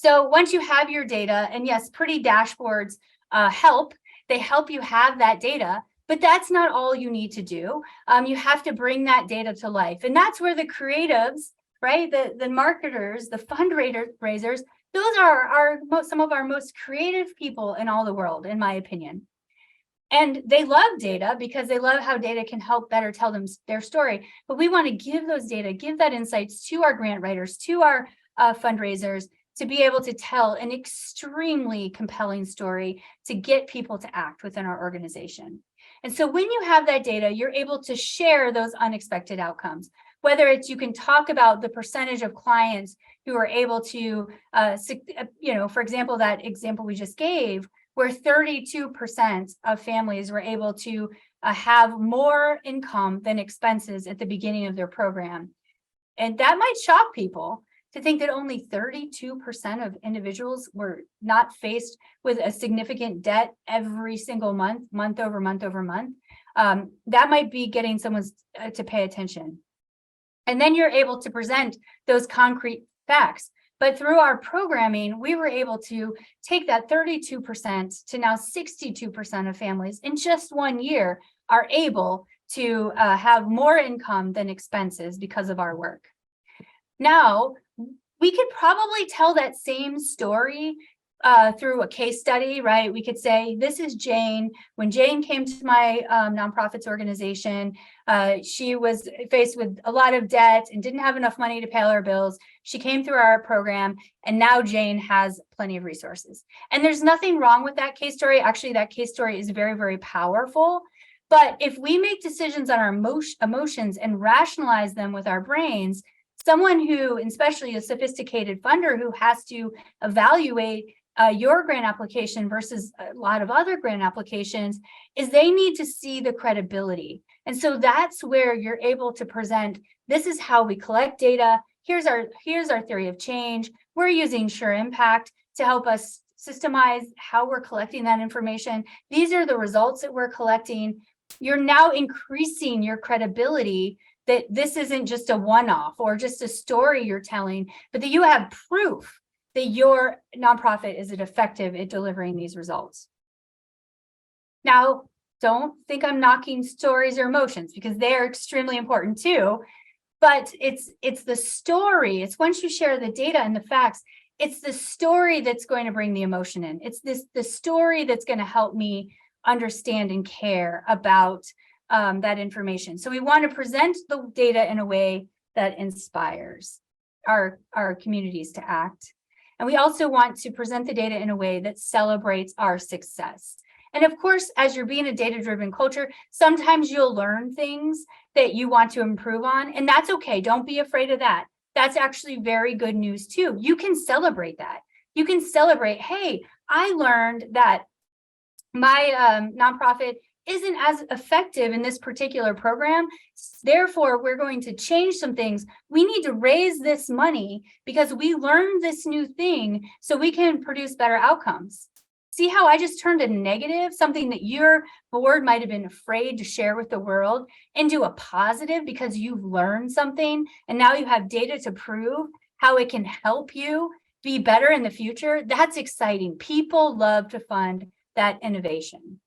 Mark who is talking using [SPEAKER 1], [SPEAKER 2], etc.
[SPEAKER 1] So once you have your data, and yes, pretty dashboards help. They help you have that data, but that's not all you need to do. You have to bring that data to life. And that's where the creatives, right, the marketers, the fundraisers, those are some of our most creative people in all the world, in my opinion. And they love data because they love how data can help better tell them their story. But we want to give those data, give that insights to our grant writers, to our fundraisers, to be able to tell an extremely compelling story to get people to act within our organization. And so when you have that data, you're able to share those unexpected outcomes, whether it's you can talk about the percentage of clients who are able to, for example, that example we just gave, where 32% of families were able to have more income than expenses at the beginning of their program. And that might shock people to think that only 32% of individuals were not faced with a significant debt every single month, month over month over month. That might be getting someone to pay attention. And then you're able to present those concrete facts. But through our programming, we were able to take that 32% to now 62% of families in just 1 year are able to have more income than expenses because of our work. Now, we could probably tell that same story through a case study, right? We could say, this is Jane. When Jane came to my nonprofits organization, she was faced with a lot of debt and didn't have enough money to pay all her bills. She came through our program, and now Jane has plenty of resources. And there's nothing wrong with that case story. Actually, that case story is very, very powerful. But if we make decisions on our emotions and rationalize them with our brains, someone who, especially a sophisticated funder who has to evaluate your grant application versus a lot of other grant applications, is they need to see the credibility. And so that's where you're able to present, this is how we collect data. Here's our theory of change. We're using Sure Impact to help us systemize how we're collecting that information. These are the results that we're collecting. You're now increasing your credibility that this isn't just a one-off or just a story you're telling, but that you have proof that your nonprofit is effective at delivering these results. Now, don't think I'm knocking stories or emotions, because they're extremely important too, but it's the story. It's once you share the data and the facts, it's the story that's going to bring the emotion in. It's the story that's going to help me understand and care about that information. So we want to present the data in a way that inspires our communities to act. And we also want to present the data in a way that celebrates our success. And of course, as you're being a data-driven culture, sometimes you'll learn things that you want to improve on, and that's okay. Don't be afraid of that. That's actually very good news too. You can celebrate that. You can celebrate, hey, I learned that my nonprofit isn't as effective in this particular program. Therefore, we're going to change some things. We need to raise this money because we learned this new thing so we can produce better outcomes. See how I just turned a negative, something that your board might have been afraid to share with the world, into a positive because you've learned something and now you have data to prove how it can help you be better in the future. That's exciting. People love to fund that innovation.